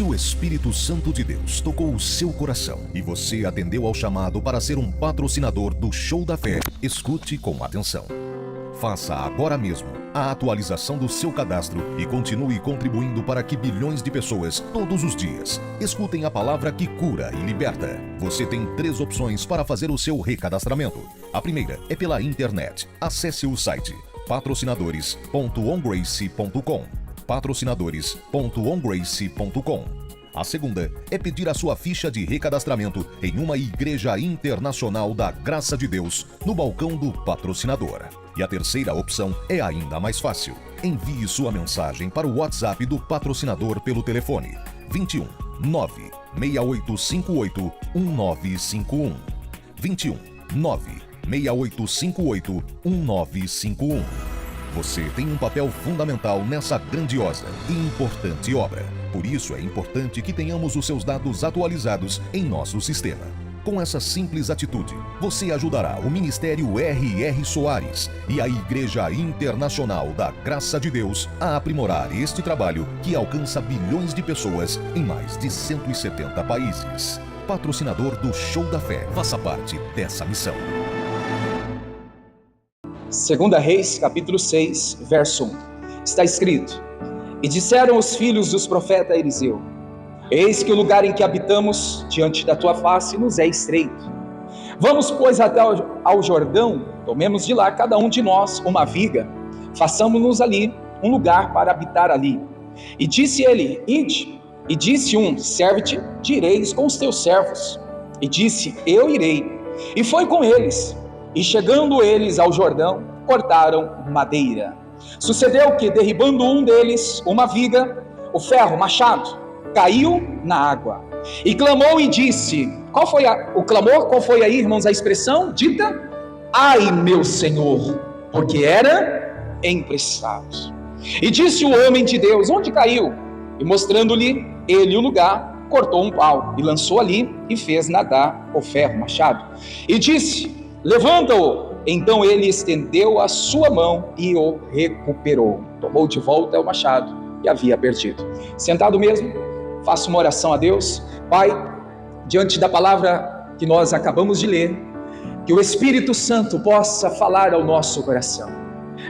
Se o Espírito Santo de Deus tocou o seu coração e você atendeu ao chamado para ser um patrocinador do Show da Fé, escute com atenção. Faça agora mesmo a atualização do seu cadastro e continue contribuindo para que bilhões de pessoas, todos os dias, escutem a palavra que cura e liberta. Você tem 3 opções para fazer o seu recadastramento. A primeira é pela internet. Acesse o site patrocinadores.ongrace.com patrocinadores.ongrace.com. A segunda é pedir a sua ficha de recadastramento em uma igreja internacional da Graça de Deus no balcão do patrocinador. E a terceira opção é ainda mais fácil. Envie sua mensagem para o WhatsApp do patrocinador pelo telefone 21 96858 1951. 21 96858 1951. Você tem um papel fundamental nessa grandiosa e importante obra. Por isso é importante que tenhamos os seus dados atualizados em nosso sistema. Com essa simples atitude, você ajudará o Ministério R.R. Soares e a Igreja Internacional da Graça de Deus a aprimorar este trabalho que alcança bilhões de pessoas em mais de 170 países. Patrocinador do Show da Fé, faça parte dessa missão. 2 Reis, capítulo 6, verso 1. Está escrito: E disseram os filhos dos profetas a Eliseu: Eis que o lugar em que habitamos, diante da tua face, nos é estreito. Vamos, pois, até ao Jordão, tomemos de lá cada um de nós uma viga, façamos-nos ali um lugar para habitar ali. E disse ele: Ide. E disse um: Serve-te, ireis com os teus servos. E disse: Eu irei. E foi com eles. E chegando eles ao Jordão, cortaram madeira. Sucedeu que, derribando um deles uma viga, o ferro, machado, caiu na água. E clamou e disse: Qual foi o clamor? Qual foi aí, irmãos, a expressão dita? Ai, meu Senhor, porque era emprestado. E disse o homem de Deus: Onde caiu? E mostrando-lhe ele o lugar, cortou um pau e lançou ali e fez nadar o ferro machado. E disse: Levanta-o. Então ele estendeu a sua mão e o recuperou. Tomou de volta o machado que havia perdido. Sentado mesmo, faço uma oração a Deus. Pai, diante da palavra que nós acabamos de ler, que o Espírito Santo possa falar ao nosso coração.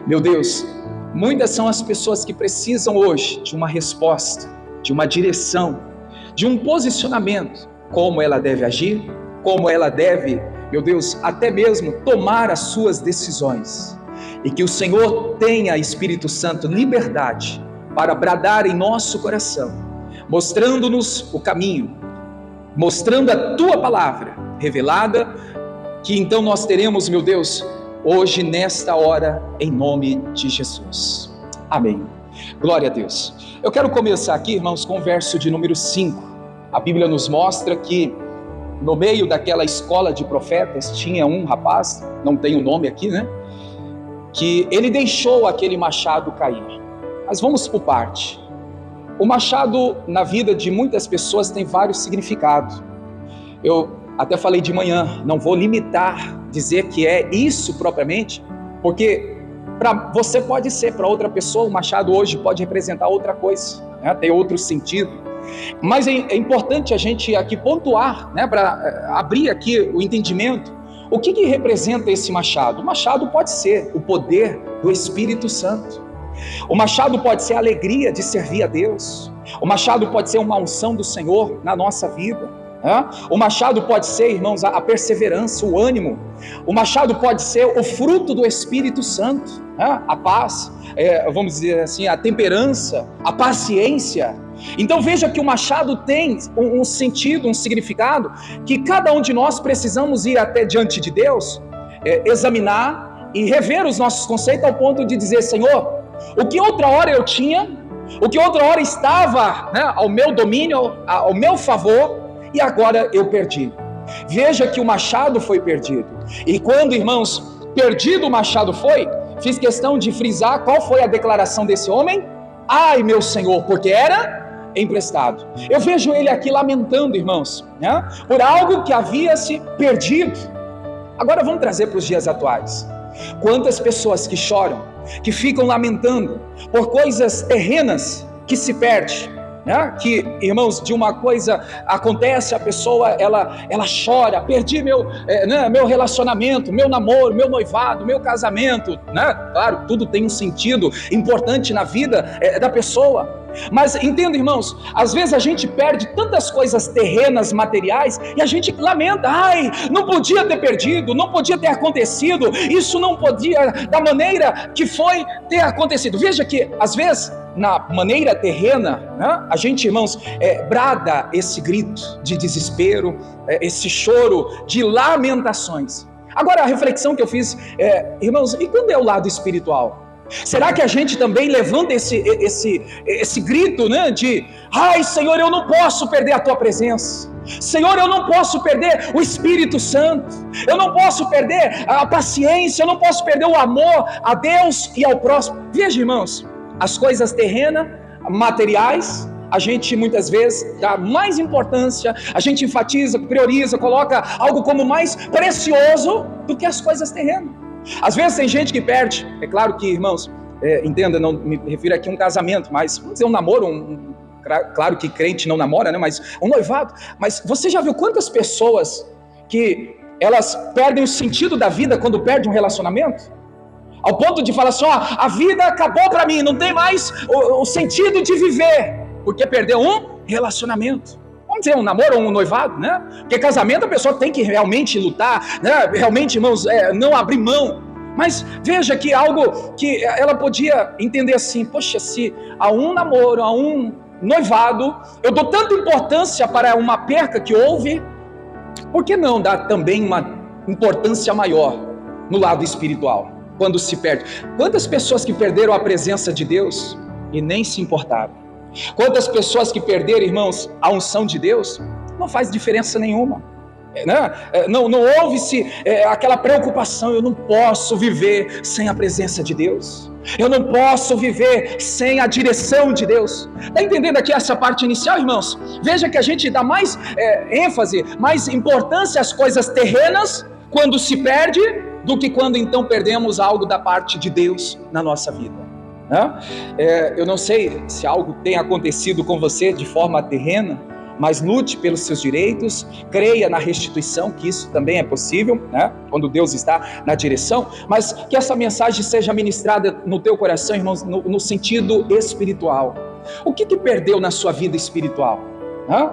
Meu Deus, muitas são as pessoas que precisam hoje de uma resposta, de uma direção, de um posicionamento, como ela deve agir, como ela deve, meu Deus, até mesmo tomar as suas decisões. E que o Senhor tenha, Espírito Santo, liberdade para bradar em nosso coração, mostrando-nos o caminho, mostrando a Tua palavra revelada, que então nós teremos, meu Deus, hoje nesta hora, em nome de Jesus. Amém. Glória a Deus. Eu quero começar aqui, irmãos, com o verso de número 5. A Bíblia nos mostra que no meio daquela escola de profetas tinha um rapaz, não tem o nome aqui, né? Que ele deixou aquele machado cair. Mas vamos por parte. O machado na vida de muitas pessoas tem vários significados. Eu até falei de manhã, não vou limitar, dizer que é isso propriamente, porque para você pode ser, para outra pessoa o machado hoje pode representar outra coisa, né? Tem outro sentido. Mas é importante a gente aqui pontuar, né, para abrir aqui o entendimento, o que representa esse machado? O machado pode ser o poder do Espírito Santo. O machado pode ser a alegria de servir a Deus. O machado pode ser uma unção do Senhor na nossa vida. O machado pode ser, irmãos, a perseverança, o ânimo. O machado pode ser o fruto do Espírito Santo, a paz, vamos dizer assim, a temperança, a paciência. Então veja que o machado tem um sentido, um significado, que cada um de nós precisamos ir até diante de Deus, examinar e rever os nossos conceitos ao ponto de dizer: Senhor, o que outra hora eu tinha, o que outra hora estava, né, ao meu domínio, ao meu favor, e agora eu perdi. Veja que o machado foi perdido. E quando, irmãos, perdido o machado foi, fiz questão de frisar qual foi a declaração desse homem: Ai, meu Senhor, porque era emprestado. Eu vejo ele aqui lamentando, irmãos, né, por algo que havia se perdido. Agora vamos trazer para os dias atuais. Quantas pessoas que choram, que ficam lamentando por coisas terrenas que se perdem, né? Que, irmãos, de uma coisa acontece, a pessoa ela chora, perdi meu relacionamento, meu namoro, meu noivado, meu casamento, né? Claro, tudo tem um sentido importante na vida da pessoa. Mas entenda, irmãos, às vezes a gente perde tantas coisas terrenas, materiais, e a gente lamenta, não podia ter perdido, não podia ter acontecido, isso não podia, da maneira que foi, ter acontecido. Veja que, às vezes, na maneira terrena, né, a gente, irmãos, brada esse grito de desespero, esse choro de lamentações. Agora, a reflexão que eu fiz, irmãos, e quando é o lado espiritual? Será que a gente também levanta esse grito, né, de Senhor, eu não posso perder a tua presença, Senhor, eu não posso perder o Espírito Santo, eu não posso perder a paciência, eu não posso perder o amor a Deus e ao próximo. Veja, irmãos, as coisas terrenas, materiais, a gente muitas vezes dá mais importância, a gente enfatiza, prioriza, coloca algo como mais precioso do que as coisas terrenas. Às vezes tem gente que perde, é claro que, irmãos, entenda, não me refiro aqui a um casamento, mas vamos dizer um namoro, claro que crente não namora, né? Mas um noivado. Mas você já viu quantas pessoas que elas perdem o sentido da vida quando perdem um relacionamento? Ao ponto de falar assim, a vida acabou para mim, não tem mais o sentido de viver, porque perdeu um relacionamento. Vamos dizer, um namoro ou um noivado, né? Porque casamento a pessoa tem que realmente lutar, né? Realmente, irmãos, não abrir mão. Mas veja que algo que ela podia entender assim, poxa, se a um namoro, a um noivado, eu dou tanta importância para uma perca que houve, por que não dar também uma importância maior no lado espiritual, quando se perde? Quantas pessoas que perderam a presença de Deus e nem se importaram? Quantas pessoas que perderam, irmãos, a unção de Deus, não faz diferença nenhuma, né? Não houve-se aquela preocupação, eu não posso viver sem a presença de Deus, eu não posso viver sem a direção de Deus. Está entendendo aqui essa parte inicial, irmãos? Veja que a gente dá mais ênfase, mais importância às coisas terrenas quando se perde, do que quando então perdemos algo da parte de Deus na nossa vida. Eu não sei se algo tem acontecido com você de forma terrena, mas lute pelos seus direitos, creia na restituição, que isso também é possível, né? Quando Deus está na direção, mas que essa mensagem seja ministrada no teu coração, irmãos, no sentido espiritual. O que perdeu na sua vida espiritual?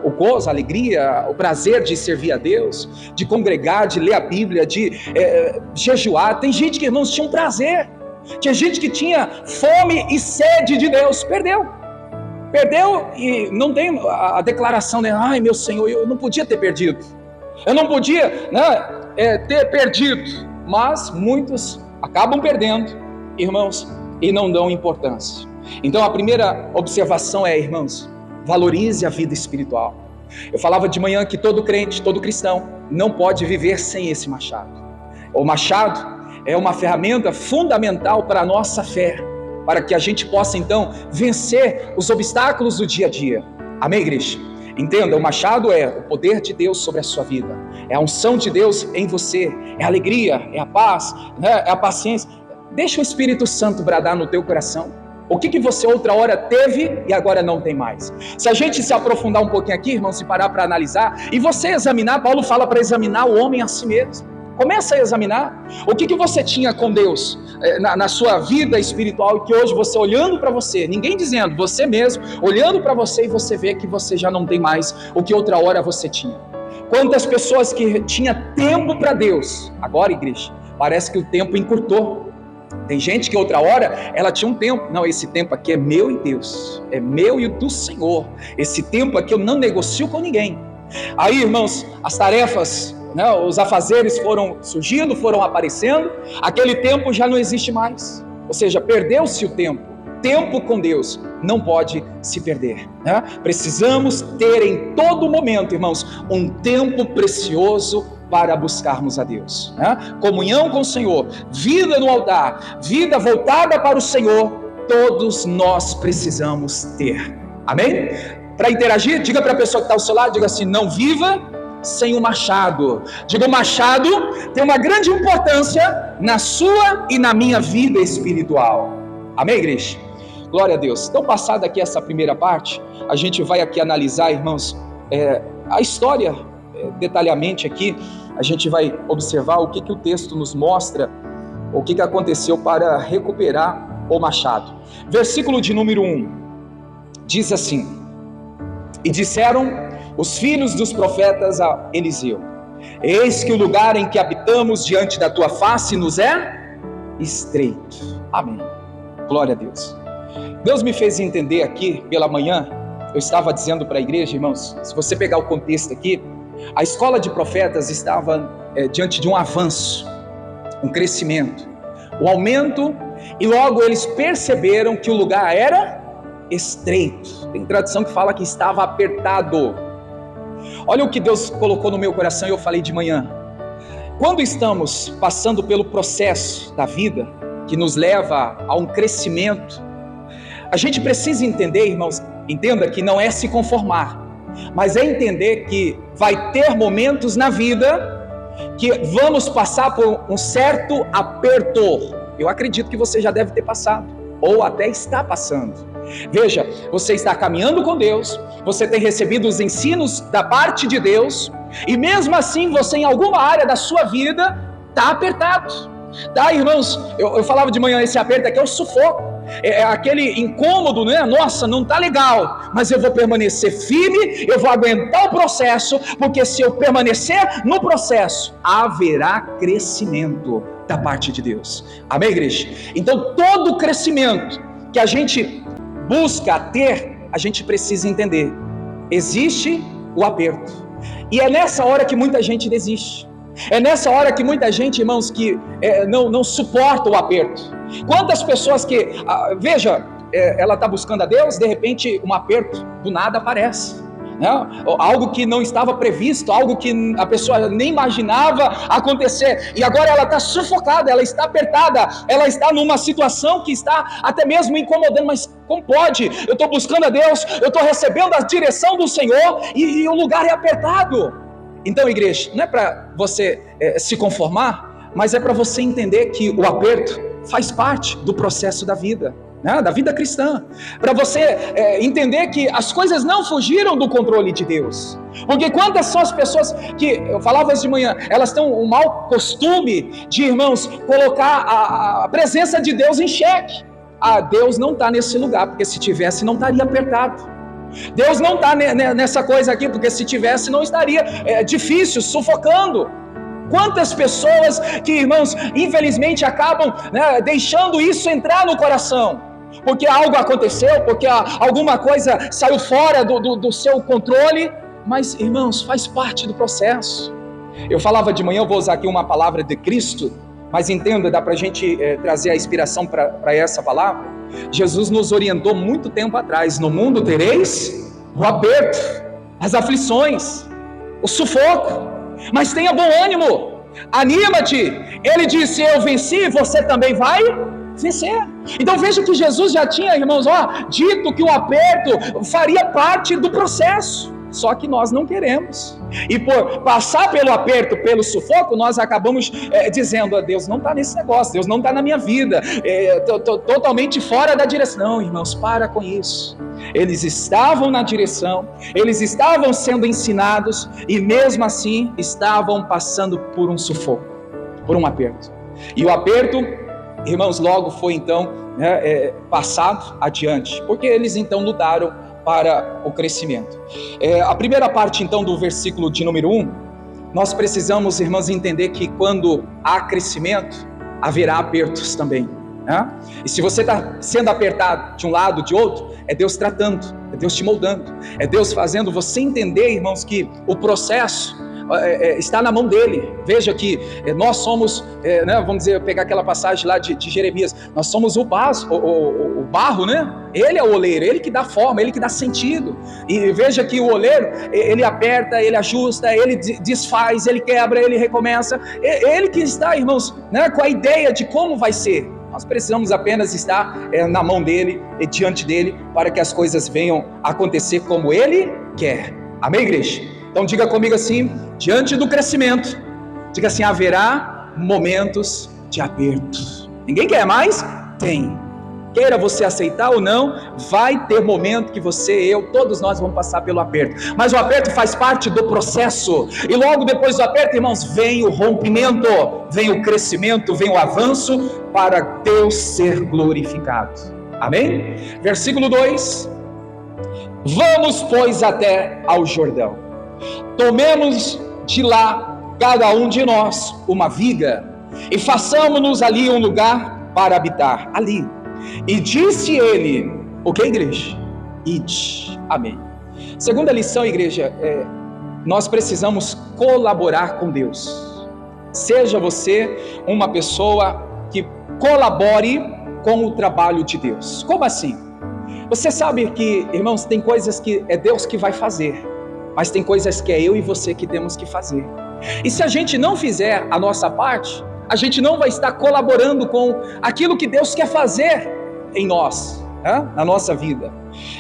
O gozo, a alegria, o prazer de servir a Deus, de congregar, de ler a Bíblia, de jejuar. Tem gente que, irmãos, tinha um prazer. Tinha gente que tinha fome e sede de Deus, perdeu e não tem a declaração de, meu Senhor, eu não podia ter perdido, eu não podia, né, ter perdido, mas muitos acabam perdendo, irmãos, e não dão importância. Então a primeira observação é, irmãos, valorize a vida espiritual. Eu falava de manhã que todo crente, todo cristão não pode viver sem esse machado. O machado é uma ferramenta fundamental para a nossa fé, para que a gente possa então vencer os obstáculos do dia a dia. Amém, igreja? Entenda, o machado é o poder de Deus sobre a sua vida, é a unção de Deus em você, é a alegria, é a paz, né? É a paciência. Deixa o Espírito Santo bradar no teu coração. O que você outra hora teve e agora não tem mais? Se a gente se aprofundar um pouquinho aqui, irmãos, e parar para analisar, e você examinar, Paulo fala para examinar o homem a si mesmo. Começa a examinar o que você tinha com Deus na sua vida espiritual, e que hoje você olhando para você, ninguém dizendo, você mesmo, olhando para você, e você vê que você já não tem mais o que outra hora você tinha. Quantas pessoas que tinha tempo para Deus, agora, igreja, parece que o tempo encurtou. Tem gente que outra hora ela tinha um tempo, não, esse tempo aqui é meu e Deus, é meu e do Senhor, esse tempo aqui eu não negocio com ninguém. Aí, irmãos, as tarefas, né, os afazeres foram surgindo, foram aparecendo, aquele tempo já não existe mais, ou seja, perdeu-se o tempo. Tempo com Deus não pode se perder, né? Precisamos ter em todo momento, irmãos, um tempo precioso para buscarmos a Deus, né? Comunhão com o Senhor, vida no altar, vida voltada para o Senhor, todos nós precisamos ter, amém? Para interagir, diga para a pessoa que está ao seu lado, diga assim, não viva sem o machado. Diga, o machado tem uma grande importância na sua e na minha vida espiritual, amém, igreja? Glória a Deus. Então, passada aqui essa primeira parte, a gente vai aqui analisar, irmãos, a história detalhadamente aqui. A gente vai observar o que o texto nos mostra, o que aconteceu para recuperar o machado. Versículo de número 1 diz assim: e disseram os filhos dos profetas a Eliseu: eis que o lugar em que habitamos diante da tua face nos é estreito. Amém. Glória a Deus. Deus me fez entender aqui pela manhã. Eu estava dizendo para a igreja, irmãos, se você pegar o contexto aqui, a escola de profetas estava diante de um avanço, um crescimento, um aumento, e logo eles perceberam que o lugar era estreito. Tem tradução que fala que estava apertado. Olha o que Deus colocou no meu coração e eu falei de manhã. Quando estamos passando pelo processo da vida, que nos leva a um crescimento, a gente precisa entender, irmãos, entenda que não é se conformar, mas é entender que vai ter momentos na vida que vamos passar por um certo aperto. Eu acredito que você já deve ter passado, ou até está passando. Veja, você está caminhando com Deus, você tem recebido os ensinos da parte de Deus, e mesmo assim você em alguma área da sua vida está apertado. Tá, irmãos, eu falava de manhã, esse aperto aqui é o sufoco. É aquele incômodo, né? Nossa, não tá legal, mas eu vou permanecer firme, eu vou aguentar o processo, porque se eu permanecer no processo, haverá crescimento da parte de Deus. Amém, igreja? Então, todo crescimento que a gente busca ter, a gente precisa entender: existe o aperto, e é nessa hora que muita gente desiste. É nessa hora que muita gente, irmãos, que não suporta o aperto. Quantas pessoas que, veja, ela está buscando a Deus, de repente um aperto do nada aparece, né? Algo que não estava previsto, algo que a pessoa nem imaginava acontecer, e agora ela está sufocada, ela está apertada, ela está numa situação que está até mesmo incomodando. Mas como pode? Eu estou buscando a Deus, eu estou recebendo a direção do Senhor, e o lugar é apertado. Então, igreja, não é para você se conformar, mas é para você entender que o aperto faz parte do processo da vida, né? Da vida cristã. Para você entender que as coisas não fugiram do controle de Deus. Porque quantas são as pessoas que, eu falava hoje de manhã, elas têm um mau costume de, irmãos, colocar a presença de Deus em xeque. Deus não está nesse lugar, porque se tivesse não estaria apertado. Deus não está nessa coisa aqui, porque se tivesse não estaria difícil, sufocando. Quantas pessoas que, irmãos, infelizmente acabam, né, deixando isso entrar no coração, porque algo aconteceu, porque alguma coisa saiu fora do seu controle. Mas, irmãos, faz parte do processo. Eu falava de manhã, eu vou usar aqui uma palavra de Cristo, mas entenda, dá para a gente trazer a inspiração para essa palavra. Jesus nos orientou muito tempo atrás: no mundo tereis o aperto, as aflições, o sufoco, mas tenha bom ânimo, anima-te. Ele disse: eu venci, você também vai vencer. Então veja que Jesus já tinha, irmãos, dito que o aperto faria parte do processo. Só que nós não queremos, e por passar pelo aperto, pelo sufoco, nós acabamos dizendo: Deus não está nesse negócio, Deus não está na minha vida, estou totalmente fora da direção. Não, irmãos, para com isso. Eles estavam na direção, eles estavam sendo ensinados, e mesmo assim estavam passando por um sufoco, por um aperto. E o aperto, irmãos, logo foi então passado adiante, porque eles então lutaram para o crescimento. A primeira parte então do versículo de número 1, nós precisamos, irmãos, entender que quando há crescimento, haverá apertos também, né? E se você está sendo apertado de um lado, de outro, é Deus tratando, é Deus te moldando, é Deus fazendo você entender, irmãos, que o processo está na mão dele. Veja que nós somos, né, vamos dizer, pegar aquela passagem lá de Jeremias, nós somos o barro, né? Ele é o oleiro, ele que dá forma, ele que dá sentido. E veja que o oleiro, ele aperta, ele ajusta, ele desfaz, ele quebra, ele recomeça. Ele que está, irmãos, né, com a ideia de como vai ser. Nós precisamos apenas estar na mão dele e diante dele, para que as coisas venham acontecer como ele quer. Amém, igreja? Então diga comigo assim: diante do crescimento, diga assim: haverá momentos de aperto. Ninguém quer mais? Tem. queira você aceitar ou não, vai ter momento que você, eu, todos nós vamos passar pelo aperto. Mas o aperto faz parte do processo. E logo depois do aperto, irmãos, vem o rompimento, vem o crescimento, vem o avanço para Deus ser glorificado. Amém? Versículo 2. Vamos, pois, até ao Jordão. Tomemos de lá, cada um de nós, uma viga, e façamos-nos ali um lugar para habitar. Ali. E disse ele, o que, igreja? Ide. Amém. Segunda lição, igreja, nós precisamos colaborar com Deus. Seja você uma pessoa que colabore com o trabalho de Deus. Como assim? Você sabe que, irmãos, tem coisas que é Deus que vai fazer, mas tem coisas que é eu e você que temos que fazer. E se a gente não fizer a nossa parte, a gente não vai estar colaborando com aquilo que Deus quer fazer em nós, né? Na nossa vida.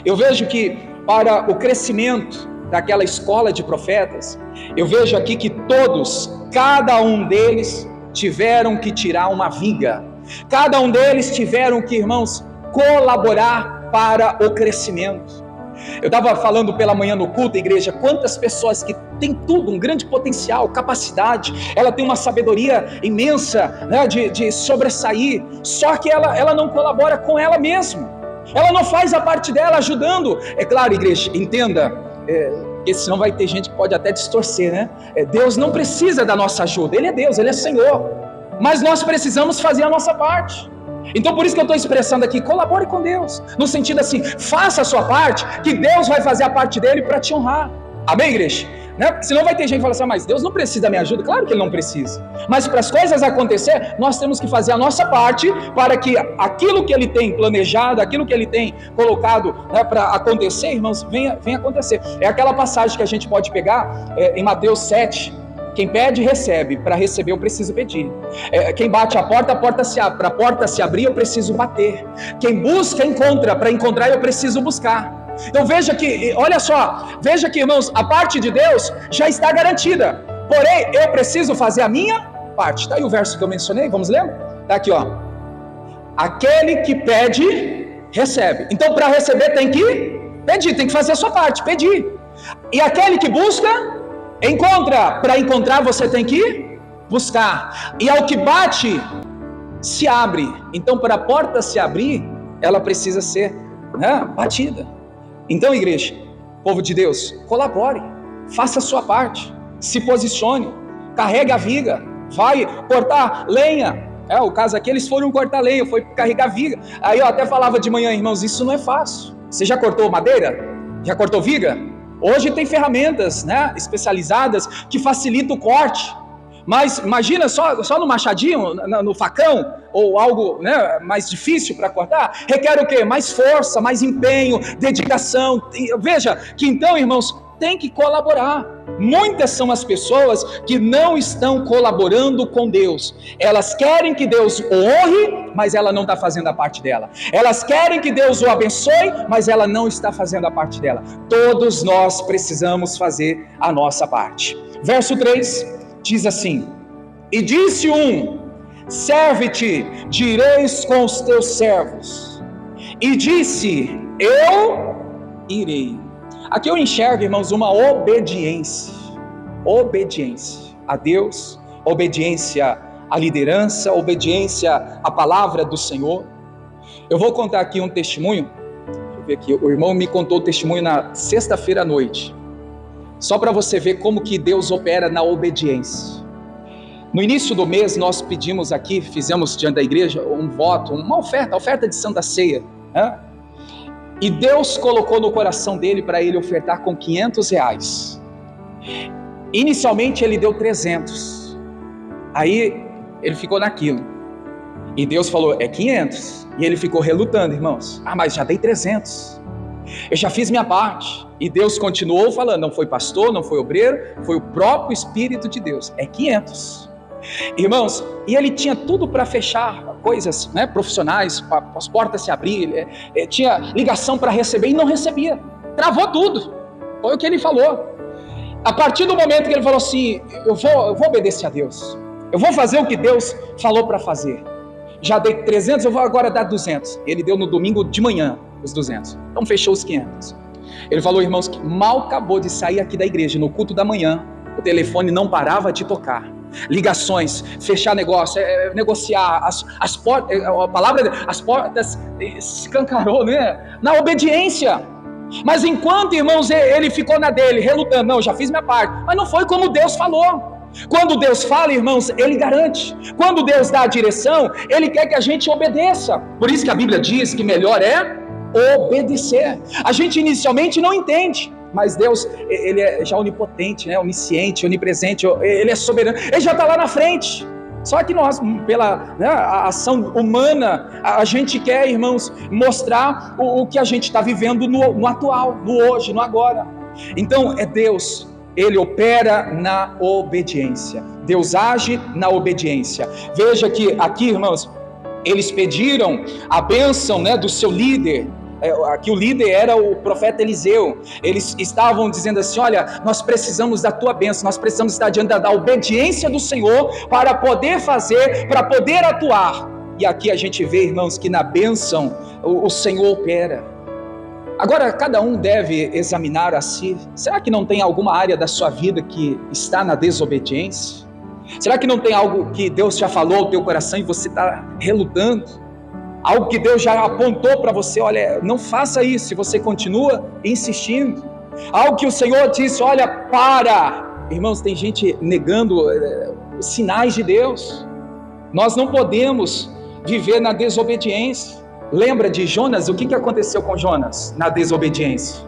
Eu vejo que para o crescimento daquela escola de profetas, eu vejo aqui que todos, cada um deles, tiveram que tirar uma viga. Cada um deles tiveram que, irmãos, colaborar para o crescimento. Eu estava falando pela manhã no culto, igreja, quantas pessoas que têm tudo, um grande potencial, capacidade, ela tem uma sabedoria imensa, né, de sobressair, só que ela não colabora com ela mesma, ela não faz a parte dela ajudando. É claro, igreja, entenda, porque senão vai ter gente que pode até distorcer, né? Deus não precisa da nossa ajuda, Ele é Deus, Ele é Senhor, mas nós precisamos fazer a nossa parte. Então por isso que eu estou expressando aqui, colabore com Deus, no sentido assim, faça a sua parte, que Deus vai fazer a parte dele para te honrar. Amém, igreja? Né? Senão vai ter gente que fala assim, mas Deus não precisa da minha ajuda. Claro que Ele não precisa, mas para as coisas acontecer, nós temos que fazer a nossa parte, para que aquilo que Ele tem planejado, aquilo que Ele tem colocado, né, para acontecer, irmãos, venha acontecer. É aquela passagem que a gente pode pegar em Mateus 7, quem pede, recebe. Para receber, eu preciso pedir. Quem bate a porta se abre. Para a porta se abrir, eu preciso bater. Quem busca, encontra. Para encontrar, eu preciso buscar. Então veja que, olha só, veja que, irmãos, a parte de Deus já está garantida. Porém, eu preciso fazer a minha parte. Está aí o verso que eu mencionei, vamos ler? Está aqui, ó. Aquele que pede, recebe. Então, para receber, tem que pedir, tem que fazer a sua parte, pedir. E aquele que busca, encontra. Para encontrar você tem que buscar. E ao que bate, se abre. Então para a porta se abrir, ela precisa ser, né, batida. Então, igreja, povo de Deus, colabore, faça a sua parte, se posicione, carregue a viga, vai cortar lenha. O caso aqui, eles foram cortar lenha, foi carregar viga. Aí eu até falava de manhã, irmãos, isso não é fácil. Você já cortou madeira? Já cortou viga? Hoje tem ferramentas, né, especializadas que facilitam o corte, mas imagina só no machadinho, no facão, ou algo, né, mais difícil para cortar, requer o quê? Mais força, mais empenho, dedicação. Veja que então, irmãos, tem que colaborar. Muitas são as pessoas que não estão colaborando com Deus. Elas querem que Deus o honre, mas ela não está fazendo a parte dela. Elas querem que Deus o abençoe, mas ela não está fazendo a parte dela. Todos nós precisamos fazer a nossa parte. Verso 3 diz assim: e disse um, serve-te, direis com os teus servos. E disse, eu irei. Aqui eu enxergo, irmãos, uma obediência a Deus, obediência à liderança, obediência à palavra do Senhor. Eu vou contar aqui um testemunho. Deixa eu ver aqui, o irmão me contou o testemunho na sexta-feira à noite, só para você ver como que Deus opera na obediência. No início do mês nós pedimos aqui, fizemos diante da igreja um voto, uma oferta de Santa Ceia, né? E Deus colocou no coração dele para ele ofertar com R$500. Inicialmente ele deu 300. Aí ele ficou naquilo. E Deus falou, é 500. E ele ficou relutando, irmãos. Mas já dei 300. Eu já fiz minha parte. E Deus continuou falando, não foi pastor, não foi obreiro, foi o próprio Espírito de Deus. É 500. Irmãos, e ele tinha tudo para fechar coisas, né, profissionais, para as portas se abrir, tinha ligação para receber e não recebia, travou tudo. Foi o que ele falou. A partir do momento que ele falou assim, eu vou obedecer a Deus, eu vou fazer o que Deus falou para fazer. já dei 300, eu vou agora dar 200. Ele deu no domingo de manhã os 200. Então fechou os 500. Ele falou, irmãos, que mal acabou de sair aqui da igreja, no culto da manhã, o telefone não parava de tocar. Ligações, fechar negócio, negociar, as portas, a palavra, as portas escancarou, né? Na obediência. Mas enquanto, irmãos, ele ficou na dele, relutando, não, já fiz minha parte. Mas não foi como Deus falou. Quando Deus fala, irmãos, Ele garante. Quando Deus dá a direção, Ele quer que a gente obedeça. Por isso que a Bíblia diz que melhor é obedecer. A gente inicialmente não entende, mas Deus, Ele é já onipotente, né? Onisciente, onipresente, Ele é soberano, Ele já está lá na frente. Só que nós, pela a ação humana, a gente quer, irmãos, mostrar o que a gente está vivendo no atual, no hoje, no agora. Então é Deus, Ele opera na obediência. Deus age na obediência. Veja que aqui, irmãos, eles pediram a bênção, né, do seu líder. Aqui o líder era o profeta Eliseu. Eles estavam dizendo assim, olha, nós precisamos da tua bênção, nós precisamos estar diante da obediência do Senhor para poder fazer, para poder atuar. E aqui a gente vê, irmãos, que na bênção o Senhor opera. Agora, cada um deve examinar a si. Será que não tem alguma área da sua vida que está na desobediência? Será que não tem algo que Deus já falou ao teu coração e você está relutando? Algo que Deus já apontou para você, olha, não faça isso, e você continua insistindo. Algo que o Senhor disse, olha, para. Irmãos, tem gente negando os sinais de Deus. Nós não podemos viver na desobediência. Lembra de Jonas? O que aconteceu com Jonas na desobediência?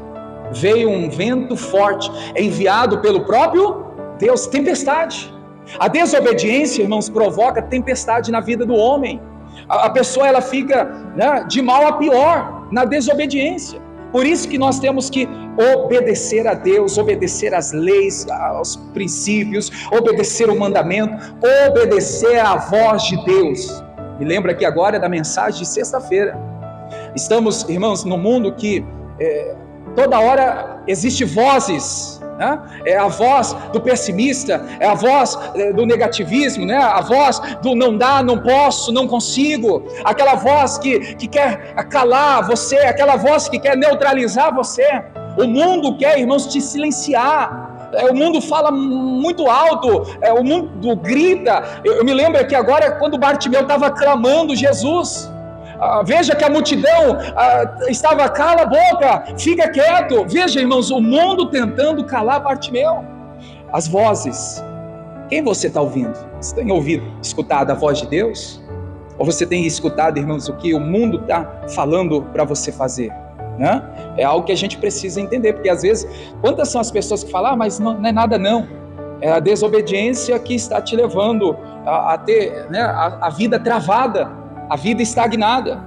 Veio um vento forte, enviado pelo próprio Deus, tempestade. A desobediência, irmãos, provoca tempestade na vida do homem. A pessoa, ela fica, né, de mal a pior na desobediência. Por isso que nós temos que obedecer a Deus, obedecer às leis, aos princípios, obedecer o mandamento, obedecer à voz de Deus. Me lembra aqui agora da mensagem de sexta-feira. Estamos, irmãos, num mundo que toda hora existe vozes, né? É a voz do pessimista, é a voz do negativismo, né? A voz do não dá, não posso, não consigo, aquela voz que quer calar você, aquela voz que quer neutralizar você. O mundo quer, irmãos, te silenciar. O mundo fala muito alto, o mundo grita. Eu me lembro aqui agora quando Bartimeu estava clamando Jesus. Veja que a multidão estava, cala a boca, fica quieto. Veja, irmãos, o mundo tentando calar Bartimeu. As vozes, quem você está ouvindo? Você tem escutado a voz de Deus? Ou você tem escutado, irmãos, o que o mundo está falando para você fazer? Né? É algo que a gente precisa entender, porque às vezes, quantas são as pessoas que falam, mas não é nada não, é a desobediência que está te levando a ter, né, a vida travada, a vida estagnada.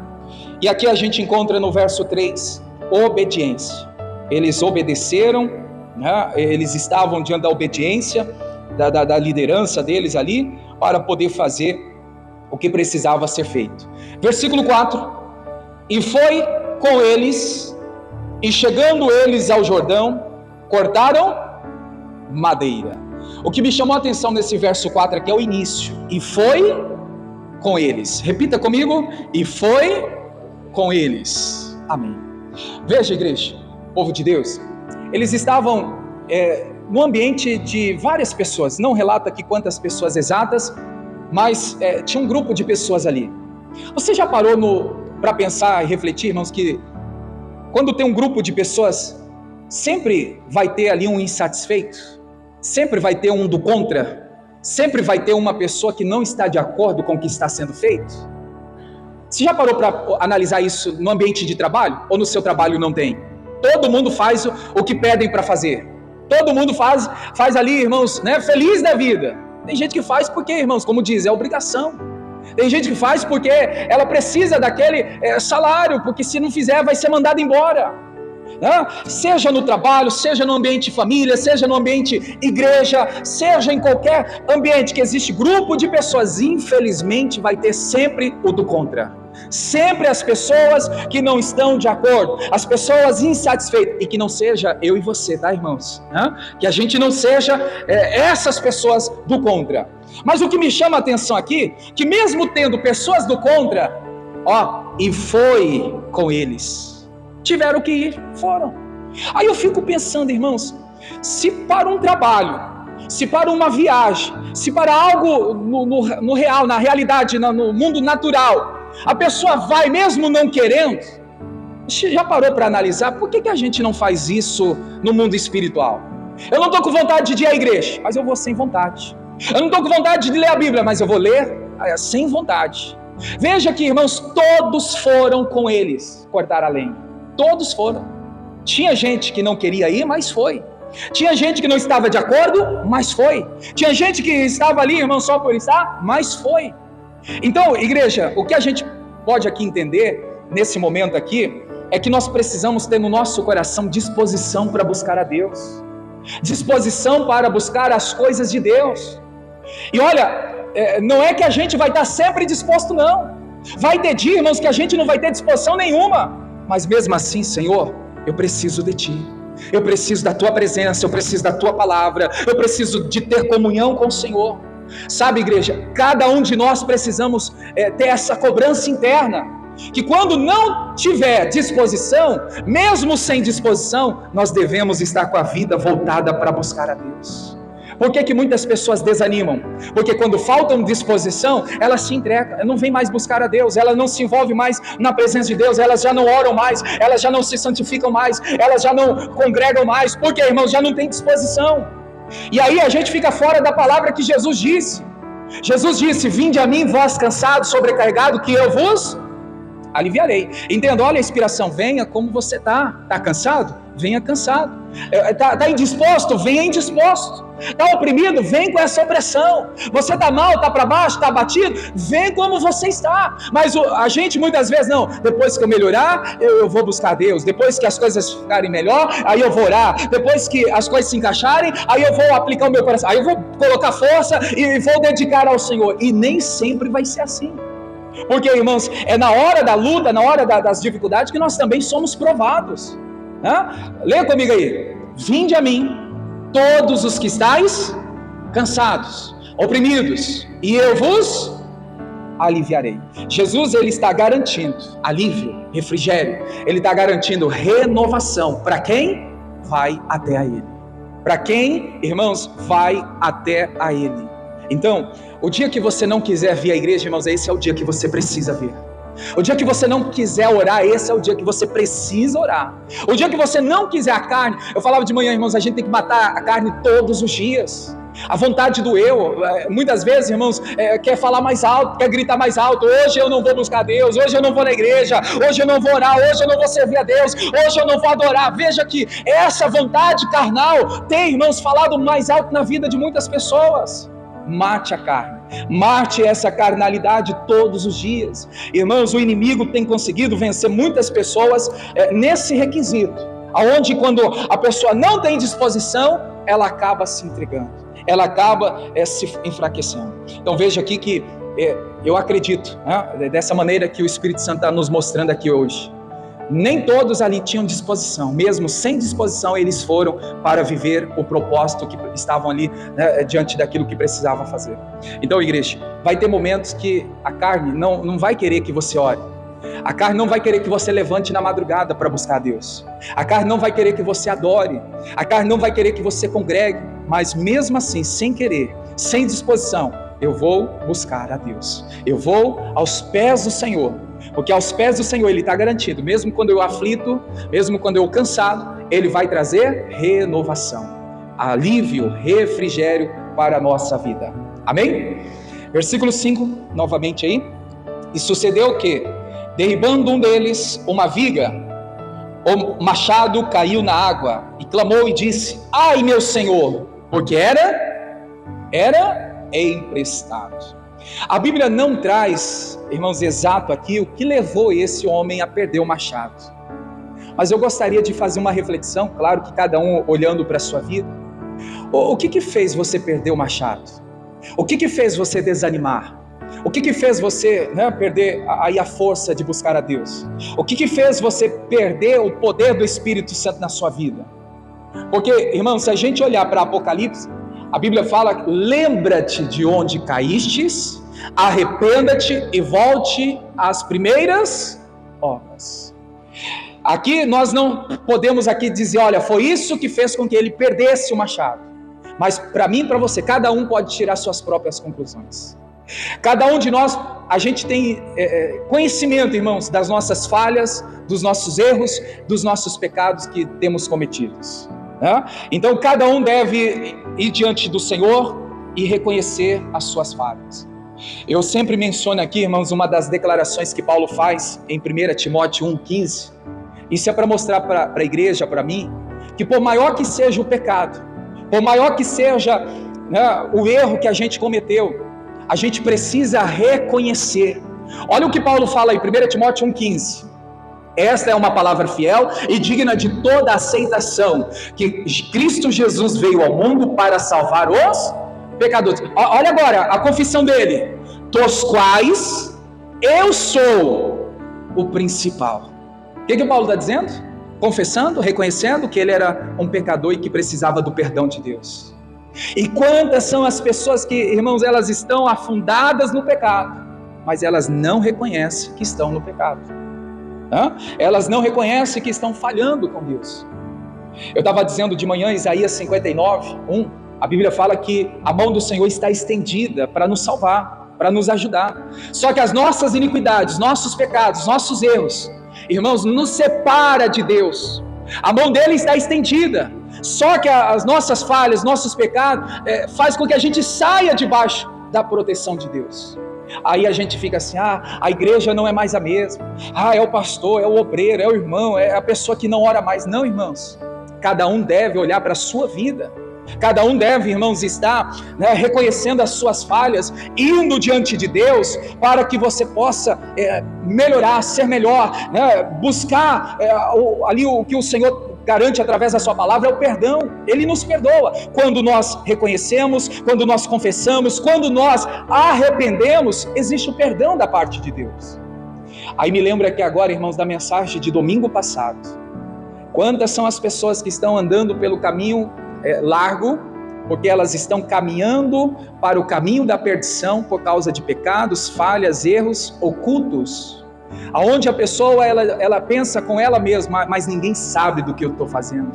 E aqui a gente encontra no verso 3, obediência. Eles obedeceram, né, eles estavam diante da obediência, da liderança deles ali, para poder fazer o que precisava ser feito. Versículo 4, e foi com eles, e chegando eles ao Jordão, cortaram madeira. O que me chamou a atenção nesse verso 4 aqui é o início, e foi com eles. Repita comigo, e foi com eles. Amém. Veja, igreja, povo de Deus, eles estavam no ambiente de várias pessoas, não relata aqui quantas pessoas exatas, mas tinha um grupo de pessoas ali. Você já parou para pensar e refletir, irmãos, que quando tem um grupo de pessoas, sempre vai ter ali um insatisfeito, sempre vai ter um do contra, sempre vai ter uma pessoa que não está de acordo com o que está sendo feito. Você já parou para analisar isso no ambiente de trabalho? Ou no seu trabalho não tem? Todo mundo faz o que pedem para fazer. Todo mundo faz ali, irmãos, né, feliz da vida. Tem gente que faz porque, irmãos, como diz, é obrigação. Tem gente que faz porque ela precisa daquele salário, porque se não fizer vai ser mandado embora. Seja no trabalho, seja no ambiente família, seja no ambiente igreja, seja em qualquer ambiente que existe grupo de pessoas, infelizmente vai ter sempre o do contra. Sempre as pessoas que não estão de acordo, as pessoas insatisfeitas, e que não seja eu e você, tá, irmãos? Que a gente não seja essas pessoas do contra. Mas o que me chama a atenção aqui, que mesmo tendo pessoas do contra, e foi com eles. Tiveram que ir, foram. Aí eu fico pensando, irmãos, se para um trabalho, se para uma viagem, se para algo no real, na realidade, no mundo natural, a pessoa vai mesmo não querendo, já parou para analisar por que a gente não faz isso no mundo espiritual? Eu não estou com vontade de ir à igreja, mas eu vou sem vontade. Eu não estou com vontade de ler a Bíblia, mas eu vou ler sem vontade. Veja que, irmãos, todos foram com eles cortar a lenha. Todos foram. Tinha gente que não queria ir, mas foi. Tinha gente que não estava de acordo, mas foi. Tinha gente que estava ali, irmão, só por estar, mas foi. Então, igreja, o que a gente pode aqui entender, nesse momento aqui, é que nós precisamos ter no nosso coração disposição para buscar a Deus. Disposição para buscar as coisas de Deus. E olha, não é que a gente vai estar sempre disposto, não. Vai ter dias, irmãos, que a gente não vai ter disposição nenhuma. Mas mesmo assim, Senhor, eu preciso de Ti. Eu preciso da Tua presença, eu preciso da Tua palavra, eu preciso de ter comunhão com o Senhor. Sabe, igreja, cada um de nós precisamos ter essa cobrança interna, que quando não tiver disposição, mesmo sem disposição, nós devemos estar com a vida voltada para buscar a Deus. Por que muitas pessoas desanimam? Porque quando faltam disposição, elas se entregam, não vêm mais buscar a Deus, elas não se envolvem mais na presença de Deus, elas já não oram mais, elas já não se santificam mais, elas já não congregam mais, porque, irmãos, já não tem disposição. E aí a gente fica fora da palavra que Jesus disse. Jesus disse: vinde a mim, vós cansados, sobrecarregados, que eu vos aliviarei. Entenda, olha a inspiração, venha como você está cansado? Venha cansado. Está indisposto? Venha indisposto. Está oprimido? Vem com essa opressão. Você está mal, está para baixo, está abatido? Vem como você está. Mas a gente muitas vezes não, depois que eu melhorar, eu vou buscar Deus. Depois que as coisas ficarem melhor, aí eu vou orar. Depois que as coisas se encaixarem, aí eu vou aplicar o meu coração, aí eu vou colocar força e vou dedicar ao Senhor. E nem sempre vai ser assim. Porque, irmãos, é na hora da luta, na hora das dificuldades, que nós também somos provados. Leia comigo aí: vinde a mim, todos os que estáis cansados, oprimidos, e eu vos aliviarei. Jesus, ele está garantindo alívio, refrigério, ele está garantindo renovação para quem vai até a Ele. Para quem, irmãos, vai até a Ele. Então, o dia que você não quiser vir à igreja, irmãos, esse é o dia que você precisa vir. O dia que você não quiser orar, esse é o dia que você precisa orar. O dia que você não quiser a carne, eu falava de manhã, irmãos, a gente tem que matar a carne todos os dias. A vontade do eu, muitas vezes, irmãos, quer falar mais alto, quer gritar mais alto. Hoje eu não vou buscar Deus, hoje eu não vou na igreja, hoje eu não vou orar, hoje eu não vou servir a Deus, hoje eu não vou adorar. Veja que essa vontade carnal tem, irmãos, falado mais alto na vida de muitas pessoas. Mate a carne, mate essa carnalidade todos os dias. Irmãos, o inimigo tem conseguido vencer muitas pessoas nesse requisito, aonde quando a pessoa não tem disposição, ela acaba se entregando, ela acaba se enfraquecendo. Então veja aqui que eu acredito, dessa maneira que o Espírito Santo está nos mostrando aqui hoje, nem todos ali tinham disposição, mesmo sem disposição eles foram para viver o propósito que estavam ali, diante daquilo que precisavam fazer. Então, igreja, vai ter momentos que a carne não vai querer que você ore, a carne não vai querer que você levante na madrugada para buscar a Deus, a carne não vai querer que você adore, a carne não vai querer que você congregue, mas mesmo assim, sem querer, sem disposição, eu vou buscar a Deus, eu vou aos pés do Senhor, porque aos pés do Senhor Ele está garantido, mesmo quando eu aflito, mesmo quando eu cansado, Ele vai trazer renovação, alívio, refrigério para a nossa vida. Amém? Versículo 5, novamente aí. E sucedeu que, derribando um deles uma viga, o machado caiu na água, e clamou e disse: ai meu Senhor, porque era emprestado. A Bíblia não traz, irmãos, exato aqui o que levou esse homem a perder o machado. Mas eu gostaria de fazer uma reflexão, claro que cada um olhando para a sua vida. O que fez você perder o machado? O que fez você desanimar? O que fez você perder aí a força de buscar a Deus? O que fez você perder o poder do Espírito Santo na sua vida? Porque, irmãos, se a gente olhar para Apocalipse, a Bíblia fala: lembra-te de onde caístes, arrependa-te e volte às primeiras obras. Aqui nós não podemos aqui dizer, olha, foi isso que fez com que ele perdesse o machado. Mas para mim e para você, cada um pode tirar suas próprias conclusões. Cada um de nós, a gente tem conhecimento, irmãos, das nossas falhas, dos nossos erros, dos nossos pecados que temos cometidos, né? Então cada um deve ir diante do Senhor e reconhecer as suas falhas. Eu sempre menciono aqui, irmãos, uma das declarações que Paulo faz em 1 Timóteo 1,15. Isso é para mostrar para a igreja, para mim, que por maior que seja o pecado, por maior que seja, né, o erro que a gente cometeu, a gente precisa reconhecer. Olha o que Paulo fala aí, 1 Timóteo 1,15. Esta é uma palavra fiel e digna de toda aceitação, que Cristo Jesus veio ao mundo para salvar os pecadores. Olha agora a confissão dele: dos quais eu sou o principal. O que o Paulo está dizendo? Confessando, reconhecendo que ele era um pecador e que precisava do perdão de Deus. E quantas são as pessoas que, irmãos, elas estão afundadas no pecado, mas elas não reconhecem que estão no pecado. Elas não reconhecem que estão falhando com Deus. Eu estava dizendo de manhã, Isaías 59:1, a Bíblia fala que a mão do Senhor está estendida para nos salvar, para nos ajudar. Só que as nossas iniquidades, nossos pecados, nossos erros, irmãos, nos separa de Deus. A mão dele está estendida. Só que as nossas falhas, nossos pecados, faz com que a gente saia debaixo da proteção de Deus. Aí a gente fica assim, a igreja não é mais a mesma. É o pastor, é o obreiro, é o irmão, é a pessoa que não ora mais. Não, irmãos. Cada um deve olhar para a sua vida. Cada um deve, irmãos, estar, né, reconhecendo as suas falhas, indo diante de Deus, para que você possa melhorar, ser melhor, né, buscar ali o que o Senhor garante através da sua palavra, é o perdão. Ele nos perdoa quando nós reconhecemos, quando nós confessamos, quando nós arrependemos, existe o perdão da parte de Deus. Aí me lembro aqui agora, irmãos, da mensagem de domingo passado. Quantas são as pessoas que estão andando pelo caminho largo, porque elas estão caminhando para o caminho da perdição por causa de pecados, falhas, erros ocultos, aonde a pessoa ela pensa com ela mesma, mas ninguém sabe do que eu estou fazendo,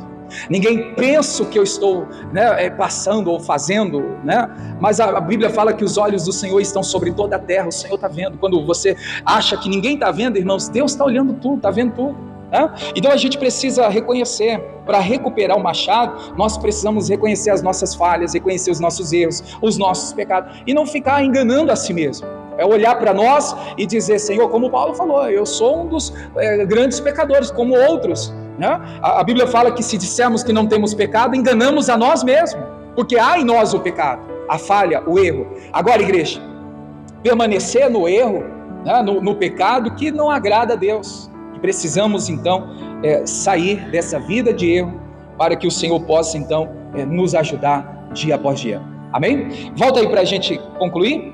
ninguém pensa o que eu estou, né, passando ou fazendo, né? Mas a Bíblia fala que os olhos do Senhor estão sobre toda a terra. O Senhor está vendo. Quando você acha que ninguém está vendo, irmãos, Deus está olhando tudo, está vendo tudo. Então a gente precisa reconhecer. Para recuperar o machado, nós precisamos reconhecer as nossas falhas, reconhecer os nossos erros, os nossos pecados, e não ficar enganando a si mesmo. É olhar para nós e dizer, Senhor, como Paulo falou, eu sou um dos grandes pecadores, como outros, né? A Bíblia fala que se dissermos que não temos pecado, enganamos a nós mesmos, porque há em nós o pecado, a falha, o erro. Agora, igreja, permanecer no erro, né, no pecado que não agrada a Deus. Precisamos então sair dessa vida de erro, para que o Senhor possa então nos ajudar dia após dia. Amém? Volta aí para a gente concluir.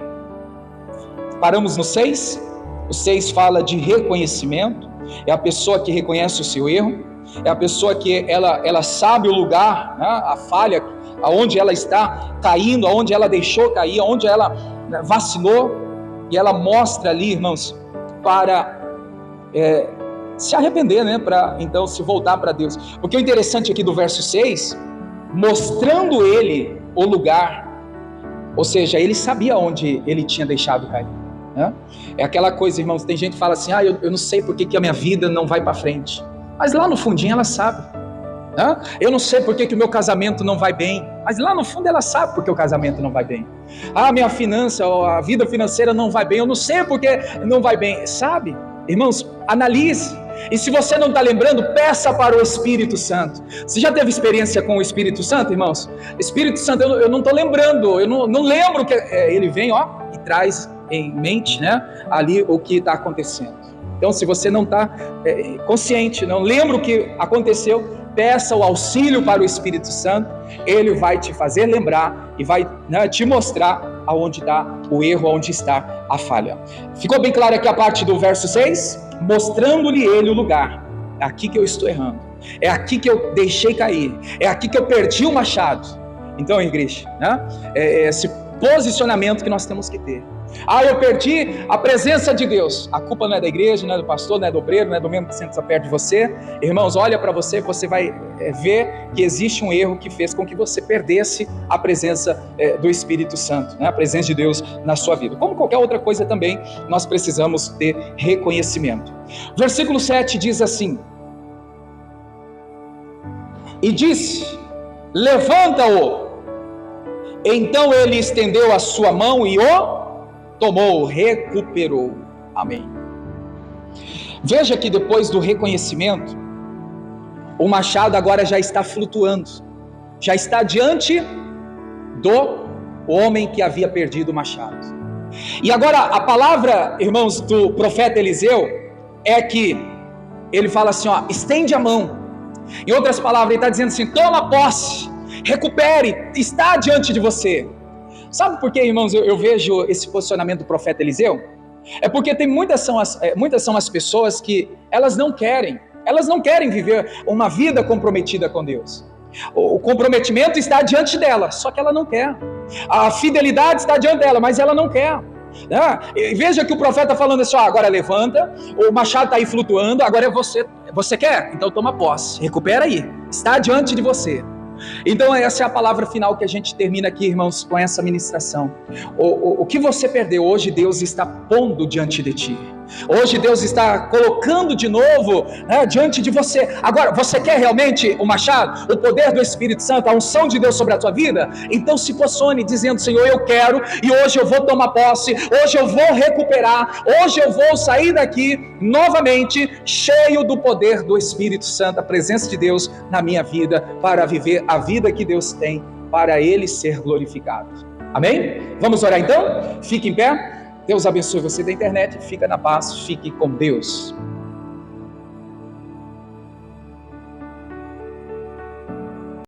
Paramos no 6. O 6 fala de reconhecimento. É a pessoa que reconhece o seu erro, é a pessoa que ela sabe o lugar, né, a falha, aonde ela está caindo, aonde ela deixou cair, aonde ela vacilou, e ela mostra ali, irmãos, para se arrepender, né, para então se voltar para Deus. Porque o interessante aqui do verso 6, mostrando ele o lugar, ou seja, ele sabia onde ele tinha deixado cair, né? É aquela coisa, irmãos, tem gente que fala assim, eu não sei porque que a minha vida não vai para frente, mas lá no fundinho ela sabe, né? Eu não sei porque que o meu casamento não vai bem, mas lá no fundo ela sabe porque o casamento não vai bem. Minha finança, a vida financeira não vai bem, eu não sei porque não vai bem, sabe? Irmãos, analise. E se você não está lembrando, peça para o Espírito Santo. Você já teve experiência com o Espírito Santo, irmãos? Espírito Santo, eu não estou lembrando, eu não lembro que ele vem, e traz em mente, né, ali o que está acontecendo. Então, se você não está consciente, não lembra o que aconteceu, peça o auxílio para o Espírito Santo. Ele vai te fazer lembrar e vai, né, te mostrar aonde está o erro, onde está a falha. Ficou bem claro aqui a parte do verso 6? Mostrando-lhe ele o lugar. É aqui que eu estou errando, é aqui que eu deixei cair, é aqui que eu perdi o machado. Então, igreja, né? É esse posicionamento que nós temos que ter. Eu perdi a presença de Deus. A culpa não é da igreja, não é do pastor, não é do obreiro, não é do membro que senta perto de você. Irmãos, olha para você, você vai ver que existe um erro que fez com que você perdesse a presença do Espírito Santo, né? A presença de Deus na sua vida. Como qualquer outra coisa também, nós precisamos ter reconhecimento. Versículo 7 diz assim: e disse: levanta-o. Então ele estendeu a sua mão e o tomou, recuperou. Amém. Veja que depois do reconhecimento, o machado agora já está flutuando, já está diante do homem que havia perdido o machado. E agora a palavra, irmãos, do profeta Eliseu é que ele fala assim, estende a mão. Em outras palavras, ele está dizendo assim: toma posse, recupere, está diante de você. Sabe por que, irmãos, eu vejo esse posicionamento do profeta Eliseu? É porque muitas são as pessoas que elas não querem viver uma vida comprometida com Deus. O comprometimento está diante dela, só que ela não quer. A fidelidade está diante dela, mas ela não quer. Veja que o profeta está falando assim: agora levanta, o machado está aí flutuando, agora é você quer? Então toma posse, recupera aí, está diante de você. Então essa é a palavra final que a gente termina aqui, irmãos, com essa ministração. O que você perdeu, hoje Deus está pondo diante de ti. Hoje Deus está colocando de novo, diante de você. Agora, você quer realmente o machado? O poder do Espírito Santo, a unção de Deus sobre a tua vida? Então se posicione dizendo: Senhor, eu quero, e hoje eu vou tomar posse, hoje eu vou recuperar, hoje eu vou sair daqui novamente cheio do poder do Espírito Santo, a presença de Deus na minha vida, para viver a vida que Deus tem, para Ele ser glorificado. Amém? Vamos orar então? Fique em pé. Deus abençoe você da internet, fica na paz, fique com Deus.